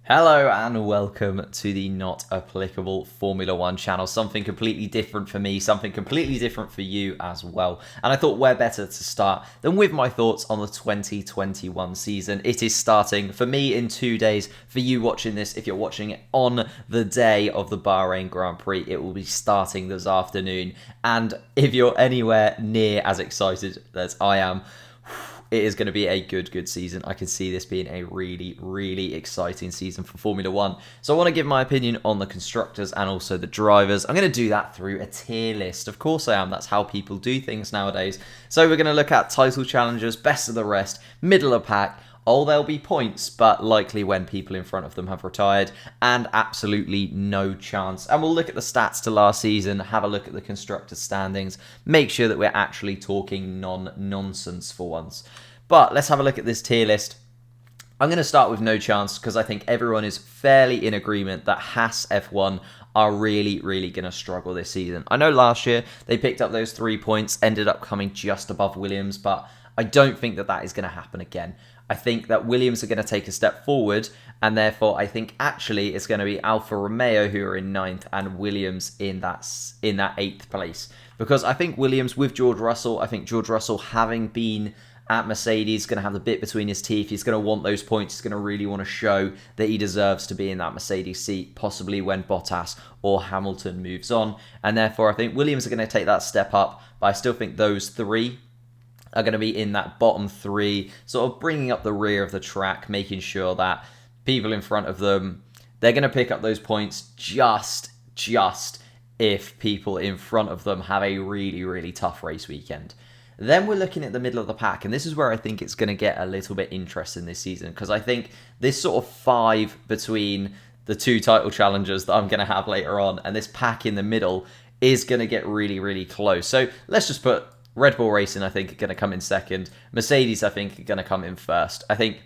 Hello and welcome to the Not Applicable Formula One channel. Something completely different for me, something completely different for you as well. And I thought where better to start than with my thoughts on the 2021 season. It is starting for me in 2 days. For you watching this, if you're watching it on the day of the Bahrain Grand Prix, it will be starting this afternoon. And if you're anywhere near as excited as I am, it is going to be a good season. I can see this being a really exciting season for Formula One. So I want to give my opinion on the constructors and also the drivers. I'm going to do that through a tier list. Of course I am. That's how people do things nowadays. So we're going to look at title challengers, best of the rest, middle of pack. Oh, there'll be points, but likely when people in front of them have retired, and absolutely no chance. And we'll look at the stats to last season, have a look at the constructor standings, make sure that we're actually talking non-nonsense for once. But let's have a look at this tier list. I'm going to start with no chance because I think everyone is fairly in agreement that Haas F1 are really going to struggle this season. I know last year they picked up those 3 points, ended up coming just above Williams, but I don't think that is going to happen again. I think that Williams are going to take a step forward, and therefore I think actually it's going to be Alfa Romeo who are in 9th and Williams in that 8th place. Because I think Williams with George Russell, I think George Russell having been at Mercedes is going to have the bit between his teeth. He's going to want those points. He's going to really want to show that he deserves to be in that Mercedes seat, possibly when Bottas or Hamilton moves on. And therefore I think Williams are going to take that step up, but I still think those three are going to be in that bottom 3, sort of bringing up the rear of the track, making sure that people in front of them, they're going to pick up those points just if people in front of them have a really tough race weekend. Then we're looking at the middle of the pack, and this is where I think it's going to get a little bit interesting this season, because I think this sort of 5 between the 2 title challengers that I'm going to have later on and this pack in the middle is going to get really close. So let's just put Red Bull Racing, I think, are going to come in second. Mercedes, I think, are going to come in first. I think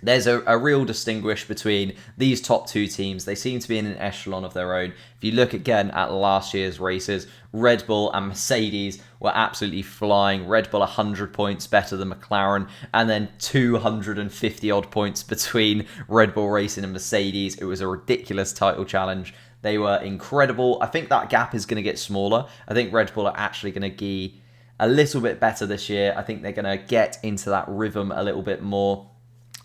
there's a real distinguish between these top 2 teams. They seem to be in an echelon of their own. If you look again at last year's races, Red Bull and Mercedes were absolutely flying. Red Bull 100 points better than McLaren, and then 250 odd points between Red Bull Racing and Mercedes. It was a ridiculous title challenge. They were incredible. I think that gap is going to get smaller. I think Red Bull are actually going to be a little bit better this year. I think they're going to get into that rhythm a little bit more.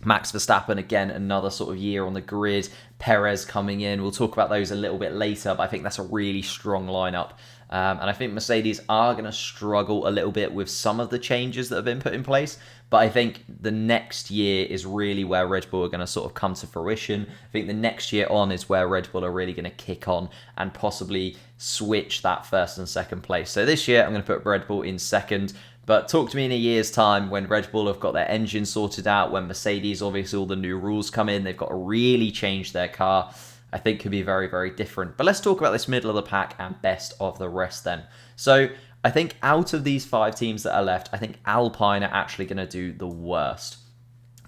Max Verstappen, again, another sort of year on the grid. Perez coming in. We'll talk about those a little bit later, but I think that's a really strong lineup. And I think Mercedes are going to struggle a little bit with some of the changes that have been put in place. But I think the next year is really where Red Bull are going to sort of come to fruition. I think the next year on is where Red Bull are really going to kick on and possibly switch that first and second place. So this year, I'm going to put Red Bull in second. But talk to me in a year's time when Red Bull have got their engine sorted out, when Mercedes, obviously all the new rules come in, they've got to really change their car. I think could be very different. But let's talk about this middle of the pack and best of the rest then. So I think out of these 5 teams that are left, I think Alpine are actually going to do the worst.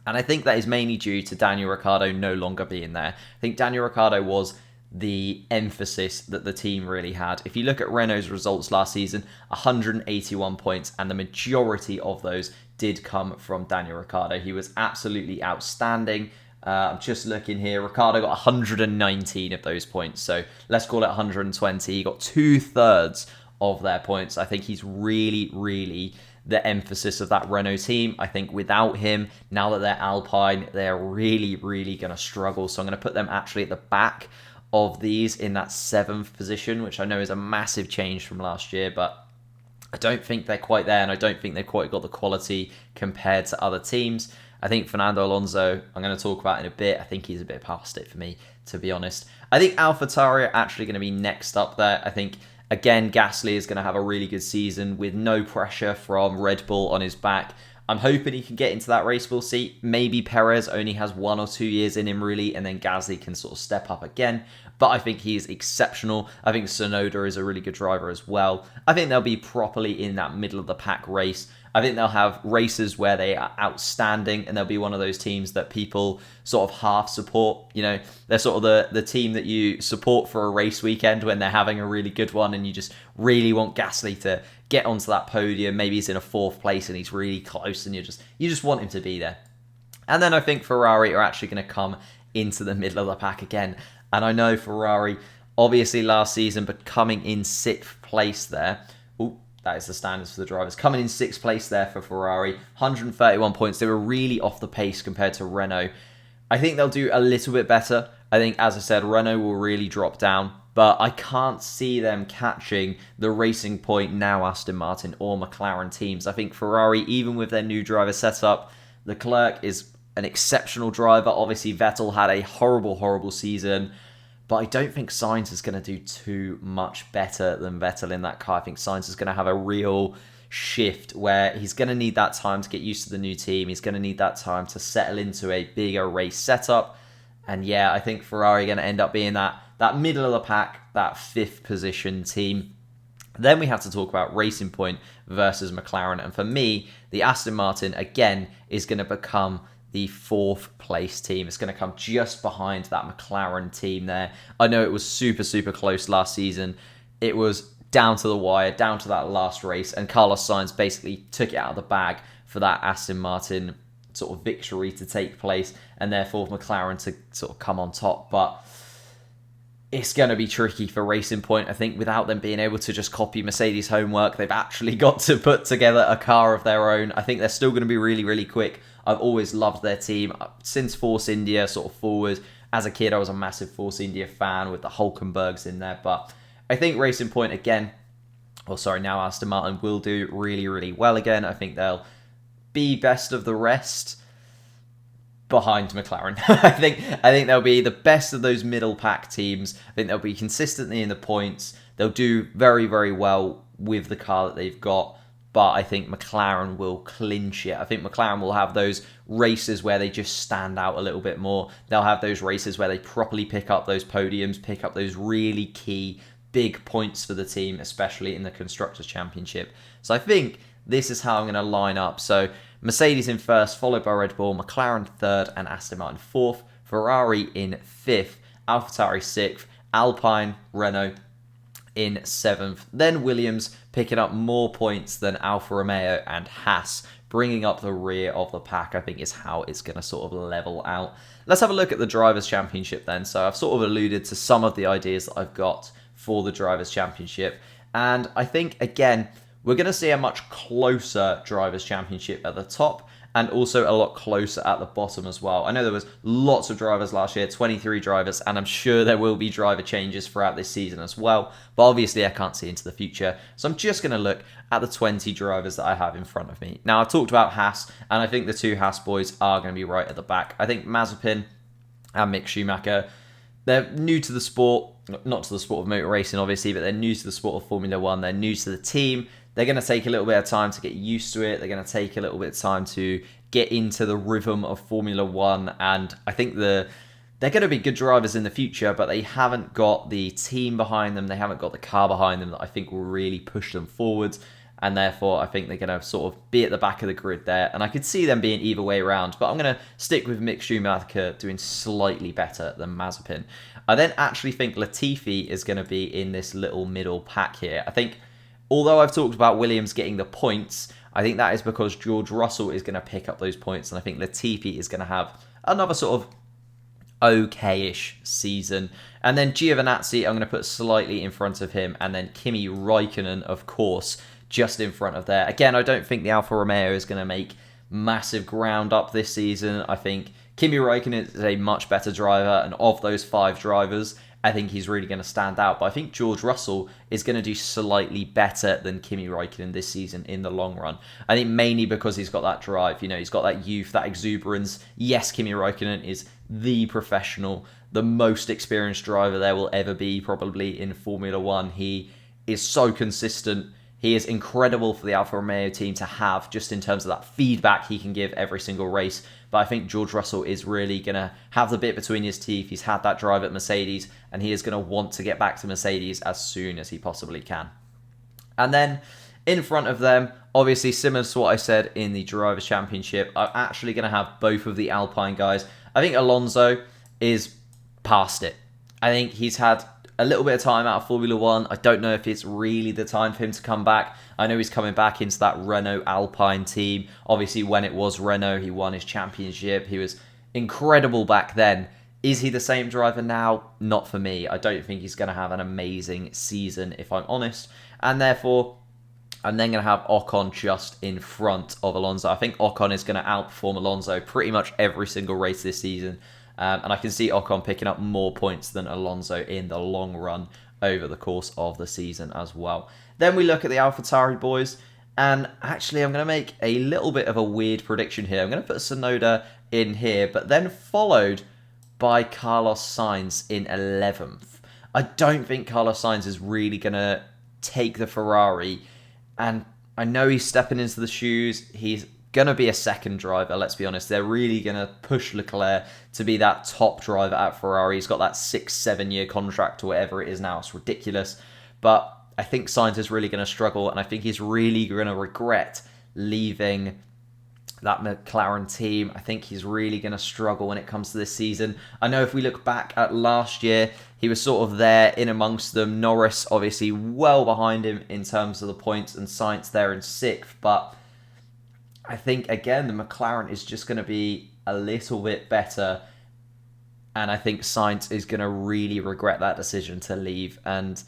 And I think that is mainly due to Daniel Ricciardo no longer being there. I think Daniel Ricciardo was the emphasis that the team really had. If you look at Renault's results last season, 181 points, and the majority of those did come from Daniel Ricciardo. He was absolutely outstanding. I'm just looking here. Ricciardo got 119 of those points, so let's call it 120. He got 2/3 of their points. I think he's really the emphasis of that Renault team. I think without him, now that they're Alpine, they're really going to struggle. So I'm going to put them actually at the back of these in that 7th position, which I know is a massive change from last year, but I don't think they're quite there, and I don't think they've quite got the quality compared to other teams. I think Fernando Alonso, I'm going to talk about in a bit. I think he's a bit past it for me, to be honest. I think AlphaTauri are actually going to be next up there. I think, again, Gasly is going to have a really good season with no pressure from Red Bull on his back. I'm hoping he can get into that race ball seat. Maybe Perez only has 1 or 2 years in him, really, and then Gasly can sort of step up again. But I think he is exceptional. I think Tsunoda is a really good driver as well. I think they'll be properly in that middle of the pack race. I think they'll have races where they are outstanding, and they'll be one of those teams that people sort of half support. You know, they're sort of the team that you support for a race weekend when they're having a really good one, and you just really want Gasly to get onto that podium. Maybe he's in a 4th place and he's really close, and you just want him to be there. And then I think Ferrari are actually going to come into the middle of the pack again. And I know Ferrari, obviously last season, but coming in 6th place there. Oh, that is the standards for the drivers. Coming in 6th place there for Ferrari. 131 points. They were really off the pace compared to Renault. I think they'll do a little bit better. I think, as I said, Renault will really drop down. But I can't see them catching the Racing Point, now Aston Martin or McLaren teams. I think Ferrari, even with their new driver setup, Leclerc is an exceptional driver. Obviously, Vettel had a horrible season. But I don't think Sainz is going to do too much better than Vettel in that car. I think Sainz is going to have a real shift where he's going to need that time to get used to the new team. He's going to need that time to settle into a bigger race setup. And yeah, I think Ferrari are going to end up being that middle of the pack, that 5th position team. Then we have to talk about Racing Point versus McLaren. And for me, the Aston Martin, again, is going to become the 4th place team. It's going to come just behind that McLaren team there. I know it was super close last season. It was down to the wire, down to that last race. And Carlos Sainz basically took it out of the bag for that Aston Martin sort of victory to take place, and therefore McLaren to sort of come on top. But it's going to be tricky for Racing Point. I think without them being able to just copy Mercedes' homework, they've actually got to put together a car of their own. I think they're still going to be really quick. I've always loved their team since Force India sort of forward. As a kid, I was a massive Force India fan with the Hulkenbergs in there. But I think Racing Point again, now Aston Martin will do really well again. I think they'll be best of the rest behind McLaren. I think they'll be the best of those middle pack teams. I think they'll be consistently in the points. They'll do very well with the car that they've got. But I think McLaren will clinch it. I think McLaren will have those races where they just stand out a little bit more. They'll have those races where they properly pick up those podiums, pick up those really key big points for the team, especially in the Constructors' Championship. So I think this is how I'm going to line up. So Mercedes in 1st, followed by Red Bull, McLaren 3rd, and Aston Martin 4th. Ferrari in 5th, AlphaTauri 6th, Alpine, Renault in 7th. Then Williams picking up more points than Alfa Romeo and Haas, bringing up the rear of the pack, I think is how it's going to sort of level out. Let's have a look at the Drivers' Championship then. So I've sort of alluded to some of the ideas that I've got for the Drivers' Championship. And I think, again, we're going to see a much closer Drivers' Championship at the top and also a lot closer at the bottom as well. I know there was lots of drivers last year, 23 drivers, and I'm sure there will be driver changes throughout this season as well. But obviously I can't see into the future. So I'm just going to look at the 20 drivers that I have in front of me. Now, I've talked about Haas, and I think the 2 Haas boys are going to be right at the back. I think Mazepin and Mick Schumacher, they're new to the sport, not to the sport of motor racing, obviously, but they're new to the sport of Formula One. They're new to the team. They're going to take a little bit of time to get used to it. They're going to take a little bit of time to get into the rhythm of Formula One. And I think they're going to be good drivers in the future, but they haven't got the team behind them. They haven't got the car behind them that I think will really push them forwards. And therefore, I think they're going to sort of be at the back of the grid there. And I could see them being either way around. But I'm going to stick with Mick Schumacher doing slightly better than Mazepin. I then actually think Latifi is going to be in this little middle pack here. I think, although I've talked about Williams getting the points, I think that is because George Russell is going to pick up those points. And I think Latifi is going to have another sort of okay-ish season. And then Giovinazzi, I'm going to put slightly in front of him. And then Kimi Räikkönen, of course, just in front of there. Again, I don't think the Alfa Romeo is going to make massive ground up this season. I think Kimi Räikkönen is a much better driver, and of those 5 drivers, I think he's really going to stand out. But I think George Russell is going to do slightly better than Kimi Räikkönen this season in the long run. I think mainly because he's got that drive, he's got that youth, that exuberance. Yes, Kimi Räikkönen is the professional, the most experienced driver there will ever be probably in Formula One. He is so consistent. He is incredible for the Alfa Romeo team to have, just in terms of that feedback he can give every single race. But I think George Russell is really going to have the bit between his teeth. He's had that drive at Mercedes, and he is going to want to get back to Mercedes as soon as he possibly can. And then in front of them, obviously similar to what I said in the Drivers' Championship, I'm actually going to have both of the Alpine guys. I think Alonso is past it. I think he's had a little bit of time out of Formula One. I don't know if it's really the time for him to come back. I know he's coming back into that Renault Alpine team. Obviously, when it was Renault, he won his championship. He was incredible back then. Is he the same driver now? Not for me. I don't think he's going to have an amazing season, if I'm honest. And therefore, I'm then going to have Ocon just in front of Alonso. I think Ocon is going to outperform Alonso pretty much every single race this season. And I can see Ocon picking up more points than Alonso in the long run over the course of the season as well. Then we look at the AlphaTauri boys. And actually, I'm going to make a little bit of a weird prediction here. I'm going to put Tsunoda in here, but then followed by Carlos Sainz in 11th. I don't think Carlos Sainz is really going to take the Ferrari. And I know he's stepping into the shoes. He's going to be a second driver, let's be honest. They're really going to push Leclerc to be that top driver at Ferrari. He's got that 6-7 year contract or whatever it is now. It's ridiculous. But I think Sainz is really going to struggle, and I think he's really going to regret leaving that McLaren team. I think he's really going to struggle when it comes to this season. I know if we look back at last year, he was sort of there in amongst them. Norris obviously well behind him in terms of the points, and Sainz there in 6th. But I think, again, the McLaren is just going to be a little bit better. And I think Sainz is going to really regret that decision to leave. And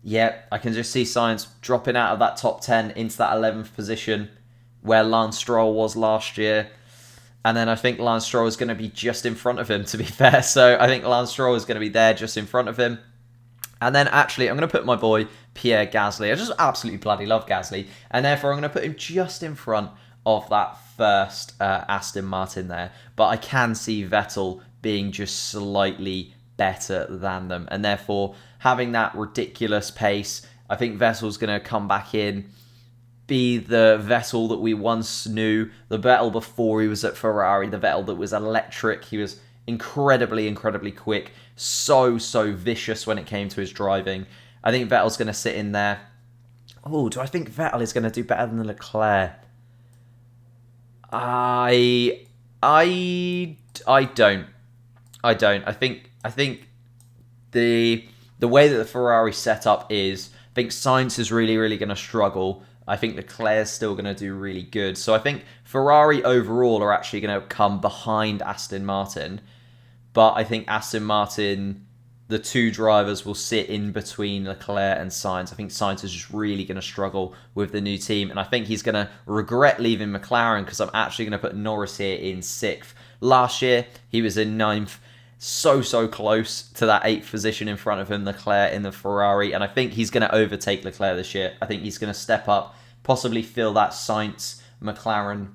yeah, I can just see Sainz dropping out of that top 10 into that 11th position where Lance Stroll was last year. And then I think Lance Stroll is going to be just in front of him, to be fair. So I think Lance Stroll is going to be there just in front of him. And then actually, I'm going to put my boy Pierre Gasly. I just absolutely bloody love Gasly. And therefore, I'm going to put him just in front of that first Aston Martin there. But I can see Vettel being just slightly better than them. And therefore, having that ridiculous pace, I think Vettel's going to come back in, be the Vettel that we once knew, the Vettel before he was at Ferrari, the Vettel that was electric. He was incredibly, incredibly quick, so vicious when it came to his driving. I think Vettel's going to sit in there. Oh, do I think Vettel is going to do better than Leclerc? I don't. I think the way that the Ferrari setup is, I think Sainz is really going to struggle. I think Leclerc's still going to do really good. So I think Ferrari overall are actually going to come behind Aston Martin. But I think Aston Martin, the two drivers will sit in between Leclerc and Sainz. I think Sainz is just really going to struggle with the new team. And I think he's going to regret leaving McLaren, because I'm actually going to put Norris here in 6th. Last year, he was in 9th. So close to that 8th position in front of him, Leclerc in the Ferrari. And I think he's going to overtake Leclerc this year. I think he's going to step up, possibly fill that Sainz McLaren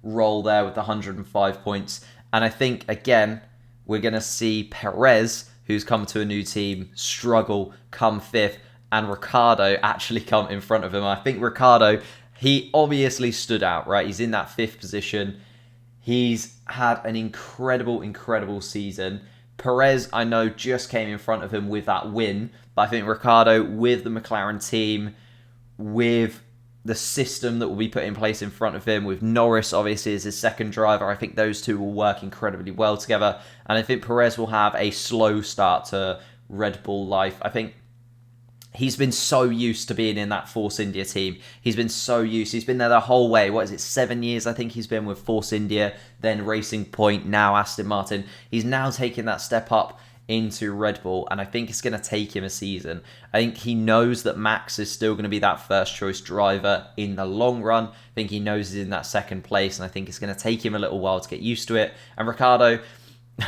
role there with the 105 points. And I think, again, we're going to see Perez, who's come to a new team, struggle, come 5th, and Ricciardo actually come in front of him. I think Ricciardo, he obviously stood out, right? He's in that 5th position. He's had an incredible season. Perez, I know, just came in front of him with that win. But I think Ricciardo, with the McLaren team, with the system that will be put in place in front of him, with Norris, obviously, as his second driver, I think those two will work incredibly well together. And I think Perez will have a slow start to Red Bull life. I think he's been so used to being in that Force India team. He's been so used. He's been there the whole way. 7 years I think he's been with Force India, then Racing Point, now Aston Martin. He's now taking that step up into Red Bull, and I think it's going to take him a season. I think he knows that Max is still going to be that first choice driver in the long run. I think he knows he's in that second place, and I think it's going to take him a little while to get used to it. And Ricciardo,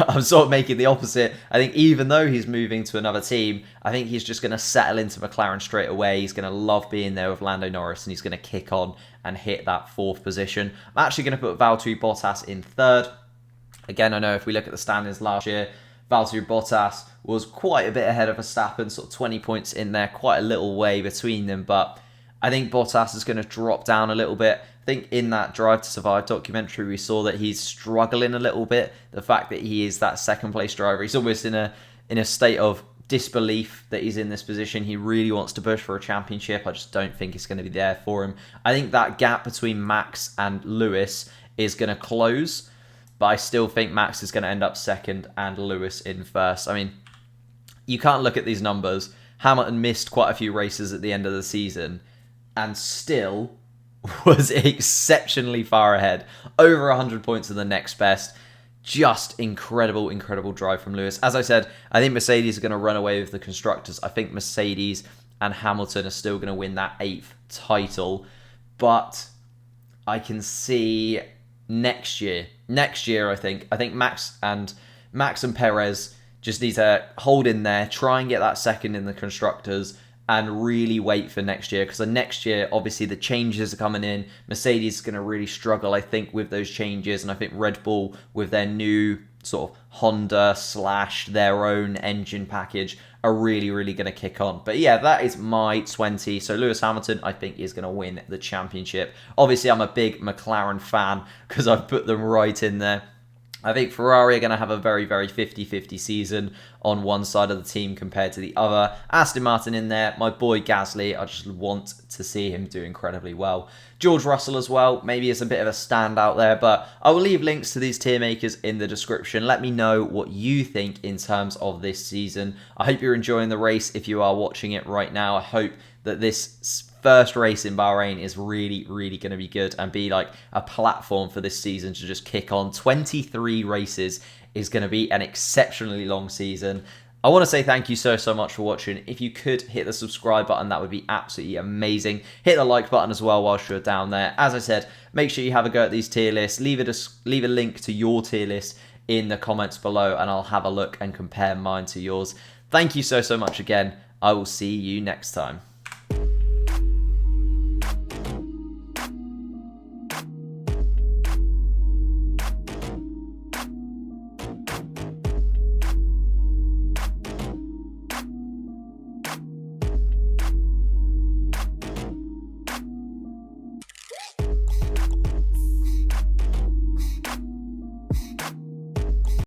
I'm sort of making the opposite. I think even though he's moving to another team, I think he's just going to settle into McLaren straight away. He's going to love being there with Lando Norris, and he's going to kick on and hit that 4th position. I'm actually going to put Valtteri Bottas in 3rd. Again, I know if we look at the standings last year, Valtteri Bottas was quite a bit ahead of Verstappen, sort of 20 points in there, quite a little way between them. But I think Bottas is going to drop down a little bit. I think in that Drive to Survive documentary, we saw that he's struggling a little bit. The fact that he is that second place driver, he's almost in a state of disbelief that he's in this position. He really wants to push for a championship. I just don't think it's going to be there for him. I think that gap between Max and Lewis is going to close, but I still think Max is going to end up second and Lewis in first. I mean, you can't look at these numbers. Hamilton missed quite a few races at the end of the season and still was exceptionally far ahead. Over 100 points in the next best. Just incredible, incredible drive from Lewis. As I said, I think Mercedes are going to run away with the constructors. I think Mercedes and Hamilton are still going to win that 8th title. But I can see next year, I think Max and Perez just need to hold in there, try and get that second in the constructors, and really wait for next year. Because next year, obviously, the changes are coming in. Mercedes is going to really struggle, I think, with those changes. And I think Red Bull, with their new sort of Honda / their own engine package, are really, really going to kick on. But yeah, that is my 20. So Lewis Hamilton, I think, is going to win the championship. Obviously, I'm a big McLaren fan because I've put them right in there. I think Ferrari are going to have a very, very 50-50 season on one side of the team compared to the other. Aston Martin in there. My boy Gasly, I just want to see him do incredibly well. George Russell as well. Maybe it's a bit of a standout there, but I will leave links to these tier makers in the description. Let me know what you think in terms of this season. I hope you're enjoying the race if you are watching it right now. I hope that this first race in Bahrain is really, really going to be good and be like a platform for this season to just kick on. 23 races is going to be an exceptionally long season. I want to say thank you so much for watching. If you could hit the subscribe button, that would be absolutely amazing. Hit the like button as well whilst you're down there. As I said, make sure you have a go at these tier lists. Leave a link to your tier list in the comments below and I'll have a look and compare mine to yours. Thank you so much again. I will see you next time.